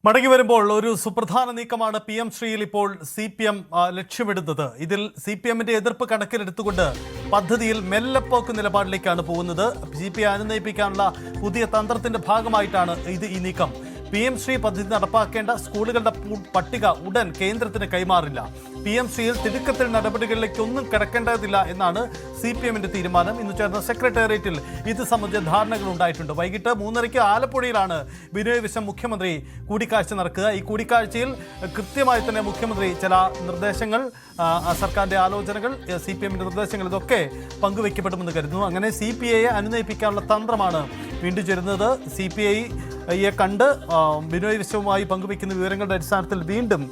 മടങ്ങി വരുമ്പോൾ ഒരു സുപ്രധാന നീക്കമാണ് PM ശ്രീയിൽ ഇപ്പോൾ CPM ലക്ഷ്യമിടുന്നത്. ഇതിൽ CPMന്റെ എതിർപ്പ് കണക്കിലെടുത്തുകൊണ്ട് പദ്ധതിയിൽ മെല്ലെപ്പോക്ക് നിലപാടിലേക്കാണ് പോകുന്നത്. CPI അനുനയിപ്പിക്കാനുള്ള പുതിയ തന്ത്രത്തിന്റെ ഭാഗമായിട്ടാണ് ഈ നീക്കം. PM ശ്രീ പദ്ധതി നടപ്പാക്കേണ്ട സ്കൂളുകളുടെ പട്ടിക ഉടൻ കേന്ദ്രത്തിന് കൈമാറില്ല. PM ശ്രീയിൽ തിടുക്കത്തിൽ നടപടികളിലേക്കൊന്നും കിടക്കേണ്ടതില്ല എന്നാണ് CPMന്റെ തീരുമാനം. ഇന്ന് ചേർന്ന സെക്രട്ടേറിയറ്റിൽ ഇത് സംബന്ധിച്ച ധാരണകൾ ഉണ്ടായിട്ടുണ്ട്. വൈകിട്ട് 3:30 ആലപ്പുഴയിലാണ് ബിനോയ് വിശ്വം മുഖ്യമന്ത്രി കൂടിക്കാഴ്ച നടക്കുക. ഈ കൂടിക്കാഴ്ചയിൽ കൃത്യമായി തന്നെ മുഖ്യമന്ത്രി ചില നിർദ്ദേശങ്ങൾ, സർക്കാരിൻ്റെ ആലോചനകൾ, CPMന്റെ നിർദ്ദേശങ്ങൾ ഇതൊക്കെ പങ്കുവയ്ക്കപ്പെടുമെന്ന് കരുതുന്നു. അങ്ങനെ CPIയെ അനുനയിപ്പിക്കാനുള്ള തന്ത്രമാണ് വീണ്ടും ചേരുന്നത്. CPIയെ കണ്ട് ബിനോയ് വിശ്വവുമായി പങ്കുവയ്ക്കുന്ന വിവരങ്ങളുടെ അടിസ്ഥാനത്തിൽ വീണ്ടും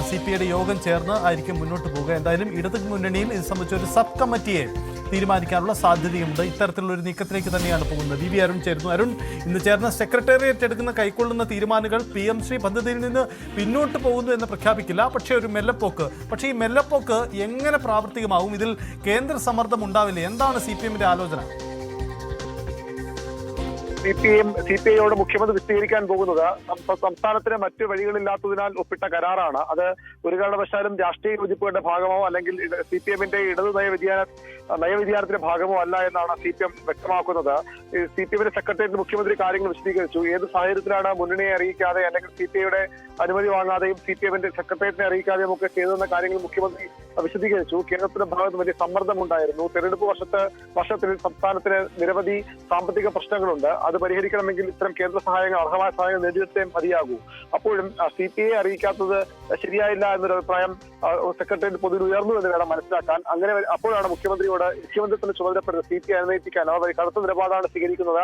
CPIയുടെ യോഗം ചേർന്ന് ആയിരിക്കും മുന്നോട്ട് പോകുക. എന്തായാലും ഇടത് മുന്നണിയിൽ ഇത് സംബന്ധിച്ച ഒരു സബ് കമ്മിറ്റിയെ തീരുമാനിക്കാനുള്ള സാധ്യതയുണ്ട്. ഇത്തരത്തിലുള്ള ഒരു നീക്കത്തിലേക്ക് തന്നെയാണ് പോകുന്നത്. VV അരുൺ ചേരുന്നു. അരുൺ, ഇന്ന് ചേർന്ന സെക്രട്ടേറിയറ്റ് എടുക്കുന്ന കൈക്കൊള്ളുന്ന തീരുമാനങ്ങൾ PM ശ്രീ പദ്ധതിയിൽ നിന്ന് പിന്നോട്ട് പോകുന്നു എന്ന് പ്രഖ്യാപിക്കില്ല, പക്ഷേ ഒരു മെല്ലെപ്പോക്ക്. പക്ഷേ ഈ മെല്ലെപ്പോക്ക് എങ്ങനെ പ്രാവർത്തികമാവും? ഇതിൽ കേന്ദ്ര സമ്മർദ്ദം ഉണ്ടാവില്ലേ? എന്താണ് CPMന്റെ ആലോചന? CPIയോട് മുഖ്യമന്ത്രി വിശദീകരിക്കാൻ പോകുന്നത് സംസ്ഥാനത്തിന് മറ്റു വഴികളില്ലാത്തതിനാൽ ഒപ്പിട്ട കരാറാണ്. അത് ഒരു കാരണവശാലും രാഷ്ട്രീയ യോജിപ്പുകളുടെ ഭാഗമോ അല്ലെങ്കിൽ CPMന്റെ ഇടത് നയവ്യതിയാനത്തിന്റെ ഭാഗമോ അല്ല എന്നാണ് CPM വ്യക്തമാക്കുന്നത്. CPMന്റെ സെക്രട്ടേറിയറ്റ് മുഖ്യമന്ത്രി കാര്യങ്ങൾ വിശദീകരിച്ചു. ഏത് സാഹചര്യത്തിലാണ് മുന്നണിയെ അറിയിക്കാതെ അല്ലെങ്കിൽ CPIയുടെ അനുമതി വാങ്ങാതെയും CPMന്റെ സെക്രട്ടേറിയറ്റിനെ അറിയിക്കാതെയും ഒക്കെ ചെയ്തെന്ന കാര്യങ്ങൾ മുഖ്യമന്ത്രി വിശദീകരിച്ചു. കേരളത്തിന്റെ ഭാഗത്ത് വലിയ സമ്മർദ്ദമുണ്ടായിരുന്നു. തെരഞ്ഞെടുപ്പ് വർഷത്തിൽ സംസ്ഥാനത്തിന് നിരവധി സാമ്പത്തിക പ്രശ്നങ്ങളുണ്ട്. അത് പരിഹരിക്കണമെങ്കിൽ ഇത്തരം കേന്ദ്ര സഹായങ്ങൾ, അർഹമായ സഹായങ്ങൾ നേടിയെടുത്തേ മതിയാകൂ. അപ്പോഴും CPIയെ അറിയിക്കാത്തത് ശരിയായില്ല എന്നൊരു അഭിപ്രായം സെക്രട്ടേറിയറ്റ് പൊതുവിൽ ഉയർന്നു എന്ന് വേണം മനസ്സിലാക്കാൻ. അങ്ങനെ അപ്പോഴാണ് മുഖ്യമന്ത്രി തന്നെ ചുമതലപ്പെടുന്നത് CPI അനുനയിപ്പിക്കാൻ. അവർ കടുത്ത നിലപാടാണ് സ്വീകരിക്കുന്നത്.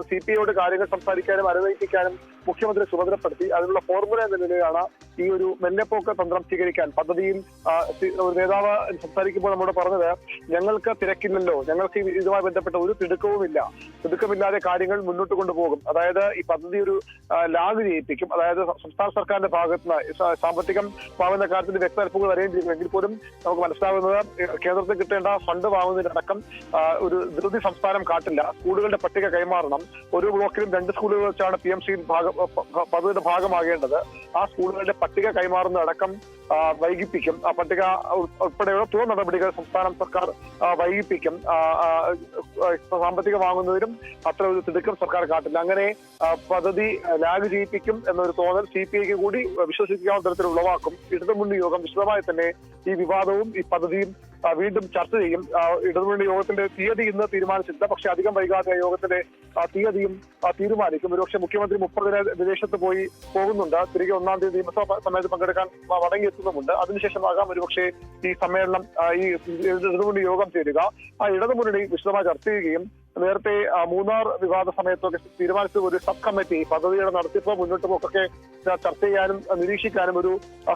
CPIയോട് കാര്യങ്ങൾ സംസാരിക്കാനും അനുനയിപ്പിക്കാനും മുഖ്യമന്ത്രി ചുമതലപ്പെടുത്തി. അതിനുള്ള ഫോർമുല എന്ന നിലയിലാണ് ഈ ഒരു മെല്ലെപ്പോക്ക് തന്ത്രം സ്വീകരിക്കാൻ പദ്ധതിയിൽ ഒരു നേതാവ് സംസാരിക്കുമ്പോൾ നമ്മോട് പറഞ്ഞത്, ഞങ്ങൾക്ക് തിരക്കില്ലല്ലോ, ഞങ്ങൾക്ക് ഇതുമായി ബന്ധപ്പെട്ട ഒരു തിടുക്കമില്ലാതെ കാര്യങ്ങൾ മുന്നോട്ട് കൊണ്ടുപോകും. അതായത് ഈ പദ്ധതി ഒരു ലാഗ് ചെയ്യിപ്പിക്കും. അതായത് സംസ്ഥാന സർക്കാരിന്റെ ഭാഗത്ത് നിന്ന് സാമ്പത്തികം വാങ്ങുന്ന കാര്യത്തിൽ വ്യക്തതൽപ്പുകൾ വരെയും ചെയ്യുമെങ്കിൽ പോലും നമുക്ക് മനസ്സിലാകുന്നത് കേന്ദ്രത്തിൽ കിട്ടേണ്ട ഫണ്ട് വാങ്ങുന്നതിനടക്കം ഒരു ധൃതി സംസ്ഥാനം കാട്ടില്ല. സ്കൂളുകളുടെ പട്ടിക കൈമാറണം. ഒരു ബ്ലോക്കിലും 2 സ്കൂളുകൾ വെച്ചാണ് PM ശ്രീ പദ്ധതിയുടെ ഭാഗമാകേണ്ടത്. ആ സ്കൂളുകളുടെ പട്ടിക കൈമാറുന്നതടക്കം വൈകിപ്പിക്കും. ആ പട്ടിക ഉൾപ്പെടെയുള്ള തുടർ നടപടികൾ സംസ്ഥാന സർക്കാർ വൈകിപ്പിക്കും. സാമ്പത്തികം വാങ്ങുന്നതിനും അത്ര ഒരു തിടുക്കം സർക്കാർ കാട്ടില്ല. അങ്ങനെ പദ്ധതി ലാഗ് ചെയ്യിപ്പിക്കും എന്നൊരു തോന്നൽ CPIക്ക് കൂടി വിശ്വസിക്കാവുന്ന തരത്തിൽ ഉളവാക്കും. ഇടതുമുന്നണി യോഗം വിശദമായി തന്നെ ഈ വിവാദവും ഈ പദ്ധതിയും വീണ്ടും ചർച്ച ചെയ്യും. ഇടതുമുന്നണി യോഗത്തിന്റെ തീയതി ഇന്ന് തീരുമാനിച്ചില്ല, പക്ഷെ അധികം വൈകാതെ യോഗത്തിന്റെ തീയതിയും തീരുമാനിക്കും. ഒരുപക്ഷെ മുഖ്യമന്ത്രി 30-ന് വിദേശത്ത് പോകുന്നുണ്ട്. തിരികെ 1-ാം തീയതി നിയമസഭാ സമ്മേളനത്തിൽ പങ്കെടുക്കാൻ മടങ്ങിയെത്തുന്നുമുണ്ട്. അതിനുശേഷമാകാം ഒരുപക്ഷെ ഈ സമ്മേളനം, ഈ ഇടതുമുന്നണി യോഗം ചേരുക. ആ ഇടതുമുന്നണി വിശദമായി ചർച്ച ചെയ്യുകയും നേരത്തെ മൂന്നാർ വിവാദ സമയത്തൊക്കെ തീരുമാനിച്ച ഒരു സബ് കമ്മിറ്റി പദ്ധതിയുടെ നടത്തിപ്പ് മുന്നോട്ട് പോക്കൊക്കെ ചർച്ച ചെയ്യാനും നിരീക്ഷിക്കാനും ഒരു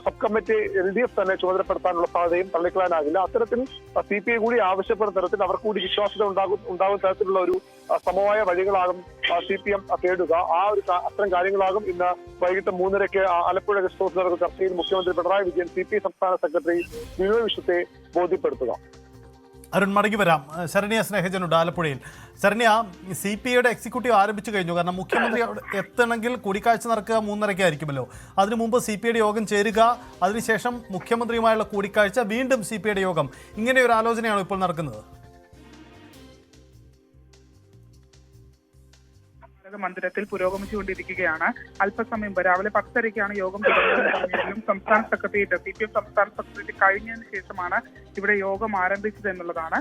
സബ് കമ്മിറ്റി LDF തന്നെ ചുമതലപ്പെടുത്താനുള്ള സാധ്യതയും തള്ളിക്കളയാനാകില്ല. അത്തരത്തിൽ CPI കൂടി ആവശ്യപ്പെടുന്ന തരത്തിൽ അവർക്ക് കൂടി വിശ്വാസ്യത ഉണ്ടാകുന്ന തരത്തിലുള്ള ഒരു സമവായ വഴികളാകും CPM തേടുക. അത്തരം കാര്യങ്ങളാകും ഇന്ന് വൈകിട്ട് 3:30 ആലപ്പുഴ ഗസ്റ്റ് ഹൗസിൽ നടക്കുന്ന ചർച്ചയിൽ മുഖ്യമന്ത്രി പിണറായി വിജയൻ CPI സംസ്ഥാന സെക്രട്ടറി ബിനോയ് വിശ്വത്തെ ബോധ്യപ്പെടുത്തുക. അരുൺ, മടങ്ങി വരാം. ശരണ്യ സ്നേഹജനുണ്ട് ആലപ്പുഴയിൽ. ശരണ്യ, CPIയുടെ എക്സിക്യൂട്ടീവ് ആരംഭിച്ചു കഴിഞ്ഞു. കാരണം മുഖ്യമന്ത്രി അവിടെ എത്തണമെങ്കിൽ കൂടിക്കാഴ്ച നടക്കുക 3:30 ആയിരിക്കുമല്ലോ. അതിനു മുമ്പ് CPIയുടെ യോഗം ചേരുക, അതിനുശേഷം മുഖ്യമന്ത്രിയുമായുള്ള കൂടിക്കാഴ്ച, വീണ്ടും CPIയുടെ യോഗം. ഇങ്ങനെ ഒരു ആലോചനയാണോ ഇപ്പോൾ നടക്കുന്നത്? മന്ദിരത്തിൽ പുരോഗമിച്ചുകൊണ്ടിരിക്കുകയാണ്. അല്പസമയം രാവിലെ 10:30 യോഗം തുടങ്ങുന്നതെങ്കിലും സംസ്ഥാന സെക്രട്ടേറിയറ്റ് CPM സംസ്ഥാന സെക്രട്ടേറിയറ്റ് കഴിഞ്ഞതിന് ശേഷമാണ് ഇവിടെ യോഗം ആരംഭിച്ചത് എന്നുള്ളതാണ്.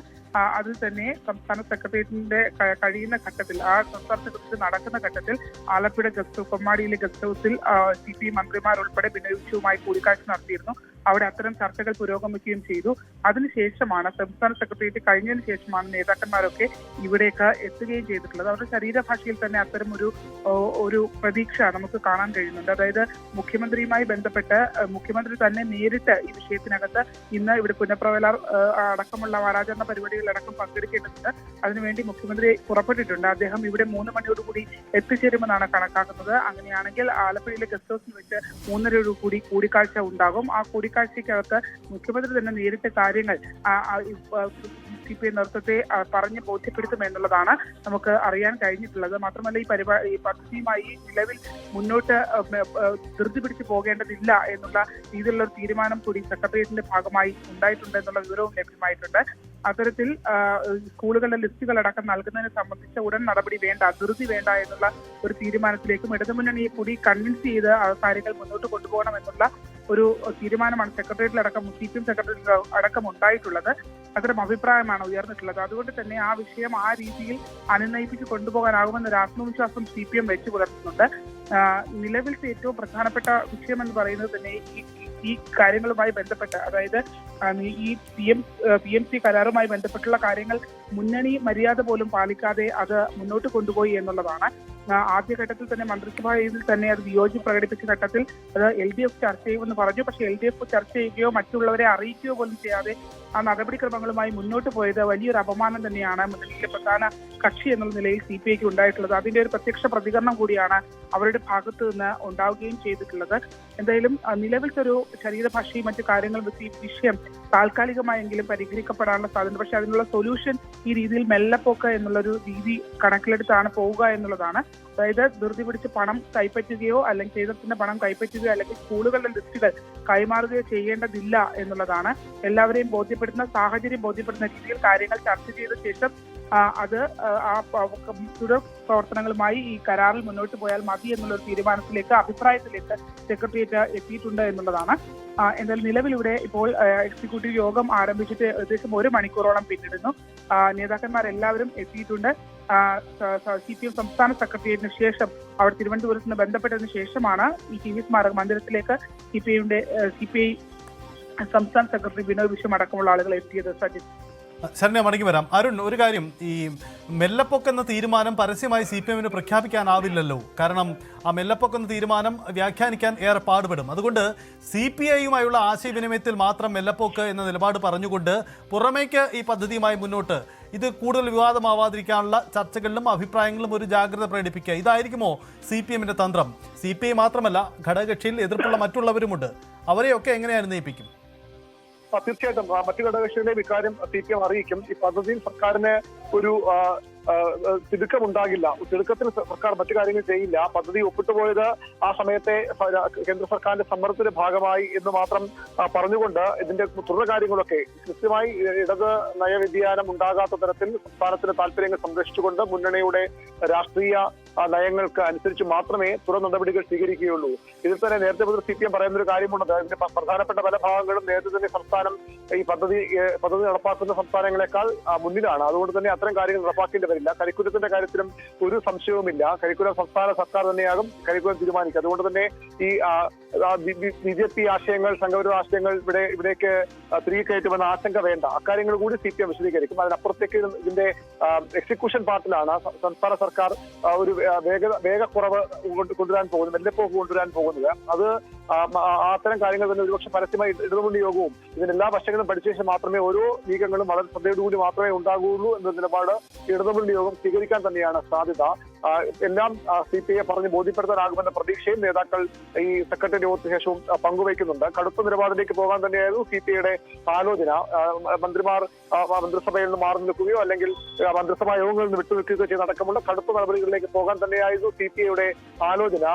അതിൽ തന്നെ സംസ്ഥാന സെക്രട്ടേറിയറ്റിന്റെ കഴിയുന്ന ഘട്ടത്തിൽ, ആ സംസ്ഥാന സെക്രട്ടേറിയറ്റ് നടക്കുന്ന ഘട്ടത്തിൽ ആലപ്പുഴ കൊമ്മാടിയിലെ ഗസ്റ്റ് ഹൗസിൽ CPI മന്ത്രിമാരുൾപ്പെടെ ബിനോയ് വിശ്വവുമായി കൂടിക്കാഴ്ച നടത്തിയിരുന്നു. അവിടെ അത്തരം ചർച്ചകൾ പുരോഗമിക്കുകയും ചെയ്തു. അതിനുശേഷമാണ് സംസ്ഥാന സെക്രട്ടേറിയറ്റ് കഴിഞ്ഞതിന് ശേഷമാണ് നേതാക്കന്മാരൊക്കെ ഇവിടേക്ക് എത്തുകയും ചെയ്തിട്ടുള്ളത്. അവരുടെ ശരീരഭാഷയിൽ തന്നെ അത്തരം ഒരു പ്രതീക്ഷ നമുക്ക് കാണാൻ കഴിയുന്നുണ്ട്. അതായത് മുഖ്യമന്ത്രിയുമായി ബന്ധപ്പെട്ട് മുഖ്യമന്ത്രി തന്നെ നേരിട്ട് ഈ വിഷയത്തിനകത്ത് ഇന്ന് ഇവിടെ പുനഃപ്രവലാർ അടക്കമുള്ള വാരാചരണ പരിപാടികളിലടക്കം പങ്കെടുക്കേണ്ടതുണ്ട്. അതിനുവേണ്ടി മുഖ്യമന്ത്രി പുറപ്പെട്ടിട്ടുണ്ട്. അദ്ദേഹം ഇവിടെ 3 മണിയോടുകൂടി എത്തിച്ചേരുമെന്നാണ് കണക്കാക്കുന്നത്. അങ്ങനെയാണെങ്കിൽ ആലപ്പുഴയിലെ ഗസ്റ്റ് ഹൗസിൽ വെച്ച് 3:30 കൂടിക്കാഴ്ച ഉണ്ടാകും. ആ കൂടിക്കാഴ്ചയ്ക്കകത്ത് മുഖ്യമന്ത്രി തന്നെ നേരിട്ട് കാര്യങ്ങൾ CPI നേതൃത്വത്തെ പറഞ്ഞ് ബോധ്യപ്പെടുത്തുമെന്നുള്ളതാണ് നമുക്ക് അറിയാൻ കഴിഞ്ഞിട്ടുള്ളത്. മാത്രമല്ല ഈ പദ്ധതിയുമായി നിലവിൽ മുന്നോട്ട് ധൃതി പിടിച്ചു പോകേണ്ടതില്ല എന്നുള്ള രീതിയിലുള്ള ഒരു തീരുമാനം കൂടി സെക്രട്ടേറിയറ്റിന്റെ ഭാഗമായി ഉണ്ടായിട്ടുണ്ട് എന്നുള്ള വിവരവും ലഭ്യമായിട്ടുണ്ട്. അത്തരത്തിൽ സ്കൂളുകളുടെ ലിസ്റ്റുകളടക്കം നൽകുന്നതിനെ സംബന്ധിച്ച ഉടൻ നടപടി വേണ്ട, ധൃതി വേണ്ട എന്നുള്ള ഒരു തീരുമാനത്തിലേക്കും ഇടതുമുന്നണിയെ കൂടി കൺവിൻസ് ചെയ്ത് കാര്യങ്ങൾ മുന്നോട്ട് കൊണ്ടുപോകണം എന്നുള്ള ഒരു തീരുമാനമാണ് സെക്രട്ടേറിയറ്റിലടക്കം CPM സെക്രട്ടേറിയറ്റ് അടക്കം ഉണ്ടായിട്ടുള്ളത്. അത്തരം അഭിപ്രായമാണ് ഉയർന്നിട്ടുള്ളത്. അതുകൊണ്ട് തന്നെ ആ വിഷയം ആ രീതിയിൽ അനുനയിപ്പിച്ച് കൊണ്ടുപോകാനാകുമെന്നൊരു ആത്മവിശ്വാസം CPM വെച്ചു പുലർത്തുന്നുണ്ട്. നിലവിലത്തെ ഏറ്റവും പ്രധാനപ്പെട്ട വിഷയം എന്ന് പറയുന്നത് തന്നെ ഈ കാര്യങ്ങളുമായി ബന്ധപ്പെട്ട്, അതായത് ഈ PMC കരാറുമായി ബന്ധപ്പെട്ടുള്ള കാര്യങ്ങൾ മുന്നണി മര്യാദ പോലും പാലിക്കാതെ അത് മുന്നോട്ട് കൊണ്ടുപോയി എന്നുള്ളതാണ്. ആദ്യഘട്ടത്തിൽ തന്നെ മന്ത്രിസഭയിൽ തന്നെ അത് വിയോജിപ്പ് പ്രകടിപ്പിച്ച ഘട്ടത്തിൽ അത് LDF ചർച്ച ചെയ്യുമെന്ന് പറഞ്ഞു. പക്ഷേ LDF ചർച്ച ചെയ്യുകയോ മറ്റുള്ളവരെ അറിയിക്കുകയോ പോലും ചെയ്യാതെ ആ നടപടിക്രമങ്ങളുമായി മുന്നോട്ട് പോയത് വലിയൊരു അപമാനം തന്നെയാണ് മുന്നണിയിലെ പ്രധാന കക്ഷി എന്നുള്ള നിലയിൽ CPIക്ക് ഉണ്ടായിട്ടുള്ളത്. അതിന്റെ ഒരു പ്രത്യക്ഷ പ്രതികരണം കൂടിയാണ് അവരുടെ ഭാഗത്തു നിന്ന് ഉണ്ടാവുകയും ചെയ്തിട്ടുള്ളത്. എന്തായാലും നിലവിലത്തെ ഒരു ശരീരഭാഷയും മറ്റു കാര്യങ്ങളും വെച്ച് ഈ വിഷയം താൽക്കാലികമായെങ്കിലും പരിഹരിക്കപ്പെടാനുള്ള സാധ്യത. പക്ഷെ അതിനുള്ള സൊല്യൂഷൻ ഈ രീതിയിൽ മെല്ലപ്പോക്ക് എന്നുള്ളൊരു രീതി കണക്കിലെടുത്താണ് പോവുക എന്നുള്ളതാണ്. അതായത് ധൃതി പിടിച്ച് പണം കൈപ്പറ്റുകയോ അല്ലെങ്കിൽ കേന്ദ്രത്തിന്റെ പണം കൈപ്പറ്റുകയോ അല്ലെങ്കിൽ സ്കൂളുകളുടെ ലിസ്റ്റുകൾ കൈമാറുകയോ ചെയ്യേണ്ടതില്ല എന്നുള്ളതാണ്. എല്ലാവരെയും സാഹചര്യം ബോധ്യപ്പെടുന്ന രീതിയിൽ കാര്യങ്ങൾ ചർച്ച ചെയ്ത ശേഷം അത് തുടർ പ്രവർത്തനങ്ങളുമായി ഈ കരാറിൽ മുന്നോട്ട് പോയാൽ മതി എന്നുള്ളൊരു തീരുമാനത്തിലേക്ക്, അഭിപ്രായത്തിലേക്ക് സെക്രട്ടേറിയറ്റ് എത്തിയിട്ടുണ്ട് എന്നുള്ളതാണ്. എന്നാൽ നിലവിലിവിടെ ഇപ്പോൾ എക്സിക്യൂട്ടീവ് യോഗം ആരംഭിച്ചിട്ട് ഏകദേശം 1 മണിക്കൂറോളം പിന്നിടുന്നു. നേതാക്കന്മാരെല്ലാവരും എത്തിയിട്ടുണ്ട്. CPM സംസ്ഥാന സെക്രട്ടേറിയറ്റിന് ശേഷം അവർ തിരുവനന്തപുരത്ത് നിന്ന് ബന്ധപ്പെട്ടതിന് ശേഷമാണ് ഈ TV സ്മാരക മന്ദിരത്തിലേക്ക് CPI സംസ്ഥാന സെക്രട്ടറി ബിനോയ് വിശ്വം അടക്കമുള്ള ആളുകൾ എത്തിയത്. സജിത്, ശരണ്യ, മടങ്ങി വരാം. അരുൺ, ഒരു കാര്യം, ഈ മെല്ലപ്പൊക്ക് എന്ന തീരുമാനം പരസ്യമായി CPM പ്രഖ്യാപിക്കാനാവില്ലല്ലോ. കാരണം ആ മെല്ലപ്പൊക്ക് എന്ന തീരുമാനം വ്യാഖ്യാനിക്കാൻ ഏറെ പാടുപെടും. അതുകൊണ്ട് CPIയുമായുള്ള ആശയവിനിമയത്തിൽ മാത്രം മെല്ലപ്പൊക്ക് എന്ന നിലപാട് പറഞ്ഞുകൊണ്ട് പുറമേക്ക് ഈ പദ്ധതിയുമായി മുന്നോട്ട് ഇത് കൂടുതൽ വിവാദമാവാതിരിക്കാനുള്ള ചർച്ചകളിലും അഭിപ്രായങ്ങളിലും ഒരു ജാഗ്രത പ്രകടിപ്പിക്കുക, ഇതായിരിക്കുമോ CPMന്റെ തന്ത്രം? CPI മാത്രമല്ല, ഘടകകക്ഷിയിൽ എതിർപ്പുള്ള മറ്റുള്ളവരുമുണ്ട്. അവരെയൊക്കെ എങ്ങനെ അനുനയിപ്പിക്കും? തീർച്ചയായിട്ടും മറ്റു ഘടകകക്ഷികളെയും ഇക്കാര്യം CPM അറിയിക്കും. ഈ പദ്ധതിയിൽ സർക്കാരിന് ഒരു തിടുക്കമുണ്ടാകില്ല. തിടുക്കത്തിൽ സർക്കാർ മറ്റു കാര്യങ്ങൾ ചെയ്യില്ല. പദ്ധതി ഒപ്പിട്ടുപോയത് ആ സമയത്തെ കേന്ദ്ര സർക്കാരിന്റെ സമ്മർദ്ദത്തിന്റെ ഭാഗമായി എന്ന് മാത്രം പറഞ്ഞുകൊണ്ട് ഇതിന്റെ തുടർ കാര്യങ്ങളൊക്കെ കൃത്യമായി ഇടത് നയവ്യതിയാനം ഉണ്ടാകാത്ത തരത്തിൽ സംസ്ഥാനത്തിന്റെ താല്പര്യങ്ങൾ സംരക്ഷിച്ചുകൊണ്ട് മുന്നണിയുടെ രാഷ്ട്രീയ നയങ്ങൾക്ക് അനുസരിച്ച് മാത്രമേ തുടർ നടപടികൾ സ്വീകരിക്കുകയുള്ളൂ. ഇതിൽ തന്നെ നേരത്തെ മുതൽ CPM പറയുന്നൊരു കാര്യമുള്ളത്, ഇതിന്റെ പ്രധാനപ്പെട്ട പല ഭാഗങ്ങളും നേരത്തെ തന്നെ സംസ്ഥാനം ഈ പദ്ധതി നടപ്പാക്കുന്ന സംസ്ഥാനങ്ങളെക്കാൾ മുന്നിലാണ്. അതുകൊണ്ട് തന്നെ അത്തരം കാര്യങ്ങൾ നടപ്പാക്കേണ്ടി വരില്ല. കരിക്കുലത്തിന്റെ കാര്യത്തിലും ഒരു സംശയവുമില്ല. കരിക്കുലം സംസ്ഥാന സർക്കാർ തന്നെയാകും കരിക്കുലം തീരുമാനിക്കുക. അതുകൊണ്ട് തന്നെ ഈ BJP ആശയങ്ങൾ, സംഘപരിവാർ ആശയങ്ങൾ ഇവിടേക്ക് തിരികെ കയറ്റുമെന്ന ആശങ്ക വേണ്ട. അക്കാര്യങ്ങൾ കൂടി CPM വിശദീകരിക്കും. അതിനപ്പുറത്തേക്ക് ഇതിന്റെ എക്സിക്യൂഷൻ പാർട്ടിലാണ് സംസ്ഥാന സർക്കാർ ഒരു വേഗക്കുറവ് കൊണ്ടുവരാൻ പോകുന്നത്, മെല്ലെപ്പോക്ക് കൊണ്ടുവരാൻ പോകുന്നത്. അത് അത്തരം കാര്യങ്ങൾ തന്നെ ഒരുപക്ഷെ പരസ്യമായി ഇടതുമുന്നണി യോഗവും ഇതിനെല്ലാ വശങ്ങളും പഠിച്ച ശേഷം മാത്രമേ ഓരോ നീക്കങ്ങളും വളരെ ശ്രദ്ധയോടുകൂടി മാത്രമേ ഉണ്ടാകുകയുള്ളൂ എന്ന നിലപാട് ഇടതുമുന്നണി യോഗം സ്വീകരിക്കാൻ തന്നെയാണ് സാധ്യത. എല്ലാം CPI പറഞ്ഞ് ബോധ്യപ്പെടുത്താനാകുമെന്ന പ്രതീക്ഷയും നേതാക്കൾ ഈ സെക്രട്ടറി യോഗത്തിന് ശേഷവും പങ്കുവയ്ക്കുന്നുണ്ട്. കടുത്ത നിലപാടിലേക്ക് പോകാൻ തന്നെയായിരുന്നു CPIയുടെ ആലോചന. മന്ത്രിസഭയിൽ നിന്ന് മാറി നിൽക്കുകയോ അല്ലെങ്കിൽ മന്ത്രിസഭാ യോഗങ്ങളിൽ നിന്ന് വിട്ടുനിൽക്കുകയോ ചെയ്ത് അടക്കമുള്ള കടുത്ത നടപടികളിലേക്ക് പോകാൻ തന്നെയായിരുന്നു CPIയുടെ ആലോചന.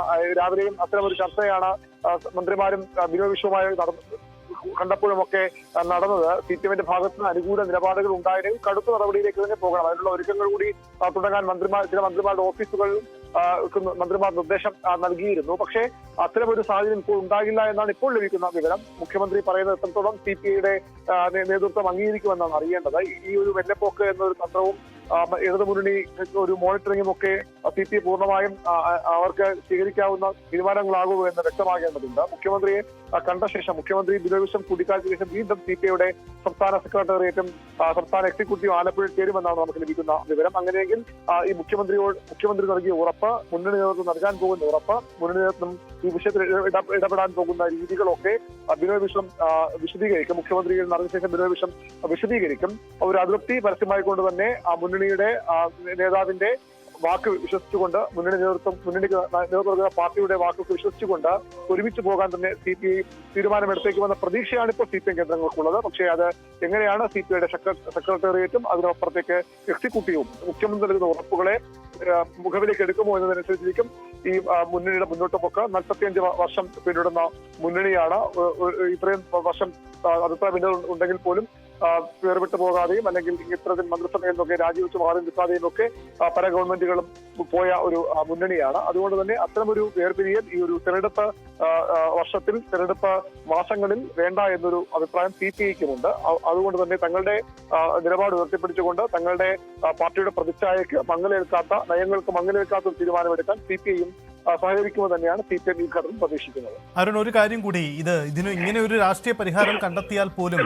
രാവിലെയും അത്തരമൊരു ചർച്ചയാണ് മന്ത്രിമാരും ബിനോയ് വിശ്വവുമായി കണ്ടപ്പോഴുമൊക്കെ നടന്നത്. CPMന്റെ ഭാഗത്ത് നിന്ന് അനുകൂല നിലപാടുകൾ ഉണ്ടായെങ്കിൽ കടുത്ത നടപടിയിലേക്ക് തന്നെ പോകണം. അതിനുള്ള ഒരുക്കങ്ങൾ കൂടി തുടങ്ങാൻ ചില മന്ത്രിമാരുടെ ഓഫീസുകൾ മന്ത്രിമാർ നിർദ്ദേശം നൽകിയിരുന്നു. പക്ഷേ അത്തരമൊരു സാഹചര്യം ഇപ്പോൾ ഉണ്ടാകില്ല എന്നാണ് ഇപ്പോൾ ലഭിക്കുന്ന വിവരം. മുഖ്യമന്ത്രി പറയുന്നത് എത്രത്തോളം CPIയുടെ നേതൃത്വം അംഗീകരിക്കുമെന്നാണ് അറിയേണ്ടത്. ഈ ഒരു വെല്ലപ്പോക്ക് എന്നൊരു തന്ത്രവും ഇടതുമുന്നണി ഒരു മോണിറ്ററിംഗും ഒക്കെ CPI പൂർണ്ണമായും അവർക്ക് സ്വീകരിക്കാവുന്ന തീരുമാനങ്ങളാകുമോ എന്ന് വ്യക്തമാകേണ്ടതുണ്ട്. മുഖ്യമന്ത്രിയെ കണ്ട ശേഷം മുഖ്യമന്ത്രി ബിനോയ് വിശ്വം കൂടിക്കാഴ്ചയ്ക്ക് ശേഷം വീണ്ടും CPIയുടെ സംസ്ഥാന സെക്രട്ടേറിയറ്റും സംസ്ഥാന എക്സിക്യൂട്ടീവ് ആലപ്പുഴയിൽ ചേരുമെന്നാണ് നമുക്ക് ലഭിക്കുന്ന വിവരം. അങ്ങനെയെങ്കിൽ ഈ മുഖ്യമന്ത്രി നൽകിയ ഉറപ്പ്, മുന്നണി നേതൃത്വം നൽകാൻ പോകുന്ന ഉറപ്പ്, മുന്നണി നേതൃത്വം ഈ വിഷയത്തിൽ ഇടപെടാൻ പോകുന്ന രീതികളൊക്കെ ബിനോയ് വിശ്വം വിശദീകരിക്കും. മുഖ്യമന്ത്രിയിൽ നടന്ന ശേഷം ബിനോയ് വിശ്വം വിശദീകരിക്കും. ഒരു അതൃപ്തി പരസ്യമായിക്കൊണ്ട് തന്നെ ആ മുന്നണിയുടെ നേതാവിന്റെ വാക്ക് വിശ്വസിച്ചുകൊണ്ട് മുന്നണിക്ക് നേതൃത്വം നൽകുന്ന പാർട്ടിയുടെ വാക്കൊക്കെ വിശ്വസിച്ചുകൊണ്ട് ഒരുമിച്ച് പോകാൻ തന്നെ CPI തീരുമാനമെടുത്തേക്കുമെന്ന പ്രതീക്ഷയാണ് ഇപ്പോൾ CPM കേന്ദ്രങ്ങൾക്കുള്ളത്. പക്ഷേ അത് എങ്ങനെയാണ് CPIയുടെ സെക്രട്ടേറിയറ്റും അതിനപ്പുറത്തേക്ക് എക്സിക്യൂട്ടീവും മുഖ്യമന്ത്രി നൽകുന്ന ഉറപ്പുകളെ മുഖവിലേക്ക് എടുക്കുമോ എന്നതനുസരിച്ചിരിക്കും ഈ മുന്നണിയുടെ മുന്നോട്ടുപോക്ക്. 45 വർഷം പിന്നിടുന്ന മുന്നണിയാണ്. ഇത്രയും വർഷം അഭിപ്രായ ഭിന്നത ഉണ്ടെങ്കിൽ പോലും വേർവിട്ടു പോകാതെയും അല്ലെങ്കിൽ ഇത്തരത്തിൽ മന്ത്രിസഭയിൽ നിന്നൊക്കെ രാജിവെച്ച് മാറി നിൽക്കാതെയും ഒക്കെ പല ഗവൺമെന്റുകളും പോയ ഒരു മുന്നണിയാണ്. അതുകൊണ്ട് തന്നെ അത്തരമൊരു വേർപിരിയൽ ഈ ഒരു തെരഞ്ഞെടുപ്പ് വർഷത്തിൽ, തെരഞ്ഞെടുപ്പ് മാസങ്ങളിൽ വേണ്ട എന്നൊരു അഭിപ്രായം CPIക്കുമുണ്ട്. അതുകൊണ്ട് തന്നെ തങ്ങളുടെ നിലപാട് ഉയർത്തിപ്പിടിച്ചുകൊണ്ട് തങ്ങളുടെ പാർട്ടിയുടെ പ്രതിച്ഛായക്ക് മങ്ങലേൽക്കാത്ത, നയങ്ങൾക്ക് മങ്ങലേൽക്കാത്ത ഒരു തീരുമാനമെടുക്കാൻ CPIയും സഹകരിക്കുമെന്ന് തന്നെയാണ് CPM ഈ ഘട്ടത്തിൽ പ്രതീക്ഷിക്കുന്നത്. അരുൺ, ഒരു കാര്യം കൂടി, ഇതിന് ഇങ്ങനെ ഒരു രാഷ്ട്രീയ പരിഹാരം കണ്ടെത്തിയാൽ പോലും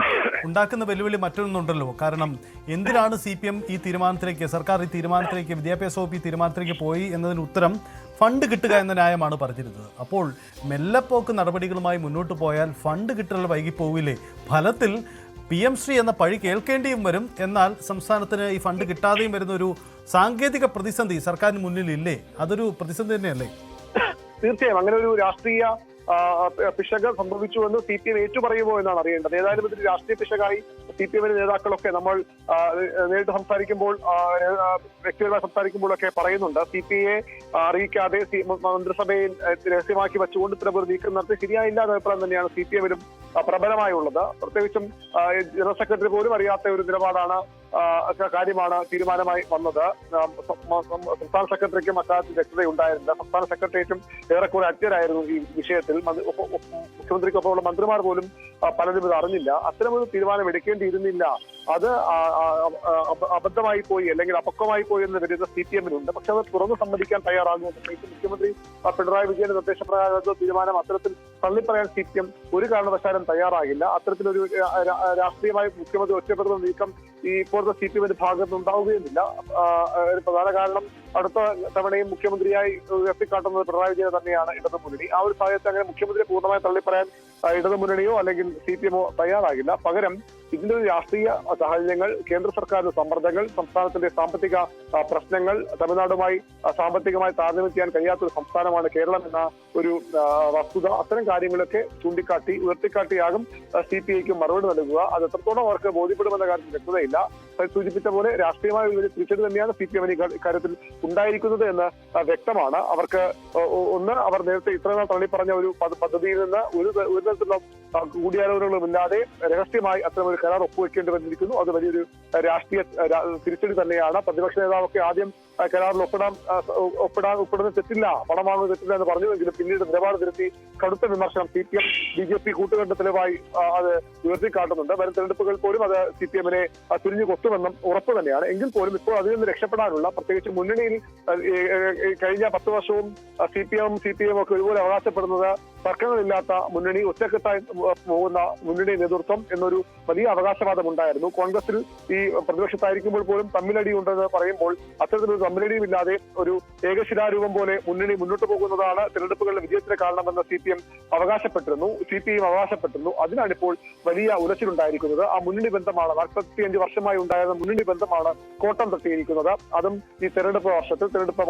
ഉണ്ടാക്കുന്ന വെല്ലുവിളി മറ്റൊന്നുണ്ടല്ലോ. കാരണം എന്തിനാണ് CPM ഈ തീരുമാനത്തിലേക്ക്, സർക്കാർ ഈ തീരുമാനത്തിലേക്ക്, വിദ്യാഭ്യാസ വകുപ്പ് ഈ തീരുമാനത്തിലേക്ക് പോയി എന്നതിന് ഉത്തരം ഫണ്ട് കിട്ടുക എന്ന ന്യായമാണ് പറഞ്ഞിരുന്നത്. അപ്പോൾ മെല്ലെപ്പോക്ക് നടപടികളുമായി മുന്നോട്ട് പോയാൽ ഫണ്ട് കിട്ടൽ വൈകിപ്പോവില്ലേ? ഫലത്തിൽ PM ശ്രീ എന്ന പഴി കേൾക്കേണ്ടിയും വരും. എന്നാൽ സംസ്ഥാനത്തിന് ഈ ഫണ്ട് കിട്ടാതെയും വരുന്ന ഒരു സാങ്കേതിക പ്രതിസന്ധി സർക്കാരിന് മുന്നിലില്ലേ? അതൊരു പ്രതിസന്ധി തന്നെയല്ലേ? തീർച്ചയായും അങ്ങനെ ഒരു രാഷ്ട്രീയ പിശക് സംഭവിച്ചുവെന്ന് CPM ഏറ്റുപറയുമോ എന്നാണ് അറിയേണ്ടത്. ഏതായാലും ഇതൊരു രാഷ്ട്രീയ പിശകായി CPM നേതാക്കളൊക്കെ നമ്മൾ നേരിട്ട് സംസാരിക്കുമ്പോൾ, വ്യക്തിപരമായി സംസാരിക്കുമ്പോഴൊക്കെ പറയുന്നുണ്ട്. CPIയെ അറിയിക്കാതെ മന്ത്രിസഭയിൽ രഹസ്യമാക്കി വെച്ചുകൊണ്ട് ഇത്തരം ഒരു നീക്കം നടത്തി ശരിയായില്ല എന്ന അഭിപ്രായം തന്നെയാണ് CPMലും പ്രബലമായുള്ളത്. പ്രത്യേകിച്ചും ജനറൽ സെക്രട്ടറി പോലും അറിയാത്ത ഒരു നിലപാടാണ്, കാര്യമാണ് തീരുമാനമായി വന്നത്. സംസ്ഥാന സെക്രട്ടറിക്കും അക്കാര്യത്തിൽ വ്യക്തതയുണ്ടായിരുന്നില്ല. സംസ്ഥാന സെക്രട്ടേറിയറ്റും ഏറെക്കുറെ അജ്ഞരായിരുന്നു ഈ വിഷയത്തിൽ. മുഖ്യമന്ത്രിക്കൊപ്പമുള്ള മന്ത്രിമാർ പോലും പലരും ഇത് അറിഞ്ഞില്ല. അത്തരമൊരു തീരുമാനം എടുക്കേണ്ടിയിരുന്നില്ല, അത് അബദ്ധമായി പോയി അല്ലെങ്കിൽ അപക്വമായി പോയി എന്ന് വരുന്ന CPMനുണ്ട്. പക്ഷെ അത് തുറന്നു സമ്മതിക്കാൻ തയ്യാറാകുന്നു. മുഖ്യമന്ത്രി പിണറായി വിജയന്റെ നിർദ്ദേശപ്രകാരം തീരുമാനം അത്തരത്തിൽ തള്ളിപ്പറയാൻ CPM ഒരു കാരണവശാലും തയ്യാറാകില്ല. അത്തരത്തിലൊരു രാഷ്ട്രീയമായി മുഖ്യമന്ത്രി ഒറ്റപ്പെടുന്ന നീക്കം ഈ ഇപ്പോഴത്തെ CPMന്റെ ഭാഗത്ത് ഉണ്ടാവുകയുമില്ല. ഒരു പ്രധാന കാരണം അടുത്ത തവണയും മുഖ്യമന്ത്രിയായി ഉയർത്തിക്കാട്ടുന്നത് പിണറായി വിജയൻ തന്നെയാണ്, ഇടതുമുന്നണി. ആ ഒരു സാഹചര്യത്തിൽ അങ്ങനെ മുഖ്യമന്ത്രിയെ പൂർണ്ണമായി തള്ളിപ്പറയാൻ ഇടതുമുന്നണിയോ അല്ലെങ്കിൽ CPMോ തയ്യാറാകില്ല. പകരം ഇതിന്റെ ഒരു രാഷ്ട്രീയ സാഹചര്യങ്ങൾ, കേന്ദ്ര സർക്കാരിന്റെ സമ്മർദ്ദങ്ങൾ, സംസ്ഥാനത്തിന്റെ സാമ്പത്തിക പ്രശ്നങ്ങൾ, തമിഴ്നാടുമായി സാമ്പത്തികമായി താരതമ്യം ചെയ്യാൻ കഴിയാത്തൊരു സംസ്ഥാനമാണ് കേരളം എന്ന ഒരു വസ്തുത, അത്തരം കാര്യങ്ങളൊക്കെ ചൂണ്ടിക്കാട്ടി ഉയർത്തിക്കാട്ടിയാകും CPIക്ക് മറുപടി നൽകുക. അത് എത്രത്തോളം അവർക്ക് ബോധ്യപ്പെടുമെന്ന കാര്യത്തിൽ വ്യക്തതയില്ല. സൂചിപ്പിച്ച പോലെ രാഷ്ട്രീയമായ ഒരു തിരിച്ചടി തന്നെയാണ് CPM ഇക്കാര്യത്തിൽ ഉണ്ടായിരിക്കുന്നത് എന്ന് വ്യക്തമാണ്. അവർക്ക് ഒന്ന്, അവർ നേരത്തെ ഇത്രനാൾ തള്ളിപ്പറഞ്ഞ ഒരു പദ്ധതിയിൽ നിന്ന് ഒരു തരത്തിലുള്ള കൂടിയാലോചനകളും ഇല്ലാതെ രഹസ്യമായി അത്തരമൊരു കരാർ ഒപ്പുവെക്കേണ്ടി വന്നിരിക്കുന്നു. അത് വലിയൊരു രാഷ്ട്രീയ തിരിച്ചടി തന്നെയാണ്. പ്രതിപക്ഷ നേതാവൊക്കെ ആദ്യം കരാറിൽ ഒപ്പിടുന്നത് തെറ്റില്ല, പണം വാങ്ങുന്നത് തെറ്റില്ല എന്ന് പറഞ്ഞുവെങ്കിലും പിന്നീട് നിലപാട് തിരുത്തി കടുത്ത വിമർശനം CPM BJP കൂട്ടുകെട്ടത്തിലുമായി അത് ഉയർത്തിക്കാട്ടുന്നുണ്ട്. വരും തെരഞ്ഞെടുപ്പുകൾ പോലും അത് CPMനെ തിരിഞ്ഞു കൊത്തുമെന്നും ഉറപ്പ് തന്നെയാണ്. എങ്കിൽ പോലും ഇപ്പോൾ അതിൽ നിന്ന് രക്ഷപ്പെടാനുള്ള, പ്രത്യേകിച്ച് മുന്നണിയിൽ കഴിഞ്ഞ 10 വർഷവും CPM ഒക്കെ ഒരുപോലെ അവകാശപ്പെടുന്നത് തർക്കങ്ങളില്ലാത്ത മുന്നണി, ഒറ്റക്കെട്ടായി പോകുന്ന മുന്നണി നേതൃത്വം എന്നൊരു വലിയ അവകാശവാദം ഉണ്ടായിരുന്നു. കോൺഗ്രസിൽ ഈ പ്രതിപക്ഷത്തായിരിക്കുമ്പോൾ പോലും തമ്മിലടി ഉണ്ടെന്ന് പറയുമ്പോൾ അത്തരത്തിലൊരു തമ്മിലടിയും ഇല്ലാതെ ഒരു ഏകശിലാരൂപം പോലെ മുന്നണി മുന്നോട്ട് പോകുന്നതാണ് തെരഞ്ഞെടുപ്പുകളുടെ വിജയത്തിന് കാരണമെന്ന് CPM അവകാശപ്പെട്ടിരുന്നു, CPIയും അവകാശപ്പെട്ടിരുന്നു. അതിനാണിപ്പോൾ വലിയ ഉലച്ചിലുണ്ടായിരിക്കുന്നത്. ആ മുന്നണി ബന്ധമാണ്, 45 വർഷമായി ഉണ്ടായിരുന്ന മുന്നണി ബന്ധമാണ് കോട്ടം തട്ടിയിരിക്കുന്നത്. അതും ഈ തെരഞ്ഞെടുപ്പ് വർഷത്തിൽ, തെരഞ്ഞെടുപ്പ്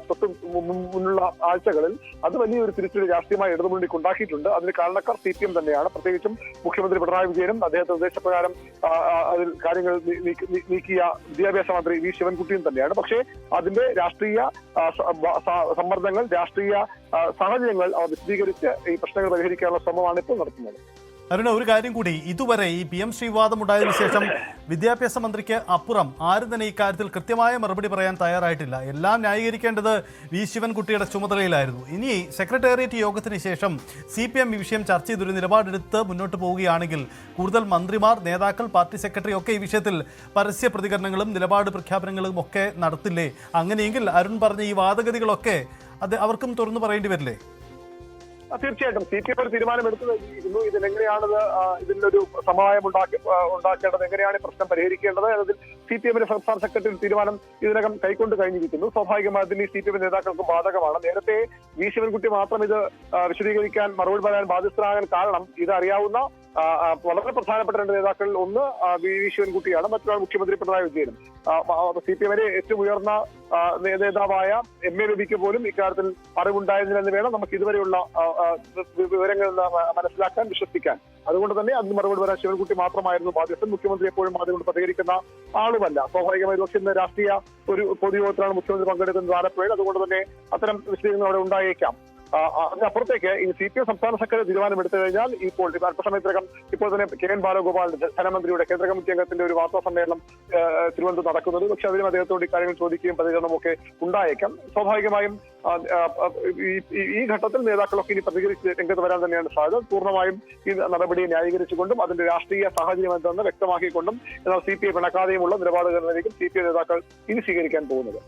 തൊട്ട് മുന്നുള്ള ആഴ്ചകളിൽ അത് വലിയൊരു തിരിച്ചടി രാഷ്ട്രീയമായി ഇടതുമുന്നണിക്ക് ഉണ്ടാക്കിയിട്ടുണ്ട്. അതിന് കാരണക്കാർ CPM തന്നെയാണ്. പ്രത്യേകിച്ചും മുഖ്യമന്ത്രി പിണറായി വിജയനും അദ്ദേഹത്തെ നിർദ്ദേശപ്രകാരം അതിൽ കാര്യങ്ങൾ നീക്കിയ വിദ്യാഭ്യാസ മന്ത്രി V ശിവൻകുട്ടിയും തന്നെയാണ്. പക്ഷേ അതിന്റെ രാഷ്ട്രീയ സമ്മർദ്ദങ്ങൾ, രാഷ്ട്രീയ സാഹചര്യങ്ങൾ അവർ വിശദീകരിച്ച് ഈ പ്രശ്നങ്ങൾ പരിഹരിക്കാനുള്ള ശ്രമമാണ് ഇപ്പോൾ നടത്തുന്നത്. അരുണ, ഒരു കാര്യം കൂടി, ഇതുവരെ ഈ PM ശ്രീ വിവാദം ഉണ്ടായതിനു ശേഷം വിദ്യാഭ്യാസ മന്ത്രിക്ക് അപ്പുറം ആരും തന്നെ ഇക്കാര്യത്തിൽ കൃത്യമായ മറുപടി പറയാൻ തയ്യാറായിട്ടില്ല. എല്ലാം ന്യായീകരിക്കേണ്ടത് V ശിവൻകുട്ടിയുടെ ചുമതലയിലായിരുന്നു. ഇനി സെക്രട്ടേറിയറ്റ് യോഗത്തിന് ശേഷം CPM ഈ വിഷയം ചർച്ച ചെയ്തൊരു നിലപാടെടുത്ത് മുന്നോട്ട് പോവുകയാണെങ്കിൽ കൂടുതൽ മന്ത്രിമാർ, നേതാക്കൾ, പാർട്ടി സെക്രട്ടറി ഒക്കെ ഈ വിഷയത്തിൽ പരസ്യ പ്രതികരണങ്ങളും നിലപാട് പ്രഖ്യാപനങ്ങളും ഒക്കെ നടത്തില്ലേ? അങ്ങനെയെങ്കിൽ അരുൺ പറഞ്ഞ ഈ വാദഗതികളൊക്കെ അത് അവർക്കും തുറന്നു പറയേണ്ടി വരില്ലേ? തീർച്ചയായിട്ടും CPM ഒരു തീരുമാനം എടുത്തു കഴിഞ്ഞിരിക്കുന്നു. ഇതിനെങ്ങനെയാണത്, ഇതിനൊരു സമവായം ഉണ്ടാക്കേണ്ടത്, എങ്ങനെയാണ് പ്രശ്നം പരിഹരിക്കേണ്ടത് എന്നതിൽ CPMന്റെ സംസ്ഥാന സെക്രട്ടറി തീരുമാനം ഇതിനകം കൈക്കൊണ്ട് കഴിഞ്ഞിരിക്കുന്നു. സ്വാഭാവികമായും ഈ CPM നേതാക്കൾക്കും ബാധകമാണ്. നേരത്തെ V ശിവൻകുട്ടി മാത്രം ഇത് വിശദീകരിക്കാൻ, മറുപടി പറയാൻ ബാധ്യസ്ഥനാകാൻ കാരണം ഇത് അറിയാവുന്ന വളരെ പ്രധാനപ്പെട്ട രണ്ട് നേതാക്കൾ, ഒന്ന് വി ശിവൻകുട്ടിയാണ്, മറ്റൊരാൾ മുഖ്യമന്ത്രി പിണറായി വിജയനും. CPM-ന്റെ ഏറ്റവും ഉയർന്ന നേതാവായ MA രവിക്ക് പോലും ഇക്കാര്യത്തിൽ അറിവുണ്ടായിരുന്നില്ലെന്ന് വേണം നമുക്ക് ഇതുവരെയുള്ള വിവരങ്ങൾ മനസ്സിലാക്കാൻ, വിശ്വസിക്കാൻ. അതുകൊണ്ട് തന്നെ അതിന് മറുപടി വരാൻ ശിവൻകുട്ടി മാത്രമായിരുന്നു ബാധ്യസ്ഥൻ. മുഖ്യമന്ത്രി എപ്പോഴും അതുകൊണ്ട് പ്രതികരിക്കുന്ന ആളുമല്ല. സ്വാഭാവികമായി പക്ഷേ ഇന്ന് രാഷ്ട്രീയ ഒരു പൊതുയോഗത്തിലാണ് മുഖ്യമന്ത്രി പങ്കെടുക്കുന്നത് ആലപ്പുഴയിൽ. അതുകൊണ്ട് തന്നെ അത്തരം വിശദീകരണങ്ങൾ അവിടെ ഉണ്ടായേക്കാം. അതിനപ്പുറത്തേക്ക് ഈ CPM സംസ്ഥാന സെക്രട്ടറി തീരുമാനമെടുത്തു കഴിഞ്ഞാൽ ഇപ്പോൾ അല്പസമയത്തിനകം ഇപ്പോൾ തന്നെ KN ബാലഗോപാൽ ധനമന്ത്രിയുടെ കേന്ദ്ര കമ്മിറ്റി അംഗത്തിന്റെ ഒരു വാർത്താ സമ്മേളനം തിരുവനന്തപുരത്ത് നടക്കുന്നത്. പക്ഷെ അതിലും അദ്ദേഹത്തോട് ഇക്കാര്യങ്ങൾ ചോദിക്കുകയും പ്രതികരണമൊക്കെ ഉണ്ടായേക്കാം. സ്വാഭാവികമായും ഈ ഘട്ടത്തിൽ നേതാക്കളൊക്കെ ഇനി പ്രതികരിച്ച് രംഗത്ത് വരാൻ തന്നെയാണ് സാധ്യത. പൂർണ്ണമായും ഈ നടപടിയെ ന്യായീകരിച്ചുകൊണ്ടും അതിന്റെ രാഷ്ട്രീയ സാഹചര്യം എന്തെന്ന് വ്യക്തമാക്കിക്കൊണ്ടും എന്നാൽ CPI പിണക്കാതെയുമുള്ള നിലപാടുകളിലേക്കും CPI നേതാക്കൾ ഇനി സ്വീകരിക്കാൻ പോകുന്നത്.